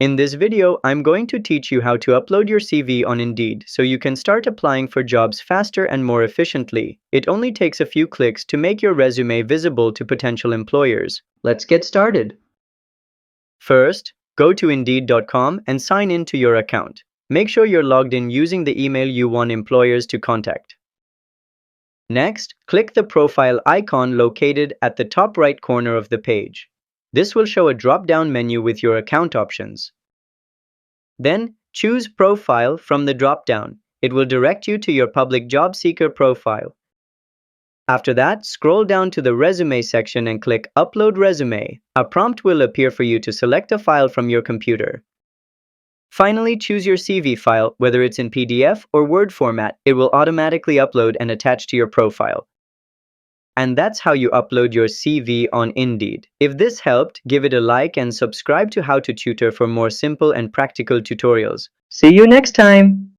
In this video, I'm going to teach you how to upload your CV on Indeed so you can start applying for jobs faster and more efficiently. It only takes a few clicks to make your resume visible to potential employers. Let's get started. First, go to Indeed.com and sign in to your account. Make sure you're logged in using the email you want employers to contact. Next, click the profile icon located at the top right corner of the page. This will show a drop-down menu with your account options. Then, choose Profile from the drop-down. It will direct you to your public job seeker profile. After that, scroll down to the Resume section and click Upload Resume. A prompt will appear for you to select a file from your computer. Finally, choose your CV file, whether it's in PDF or Word format. It will automatically upload and attach to your profile. And that's how you upload your CV on Indeed. If this helped, give it a like and subscribe to How to Tutor for more simple and practical tutorials. See you next time!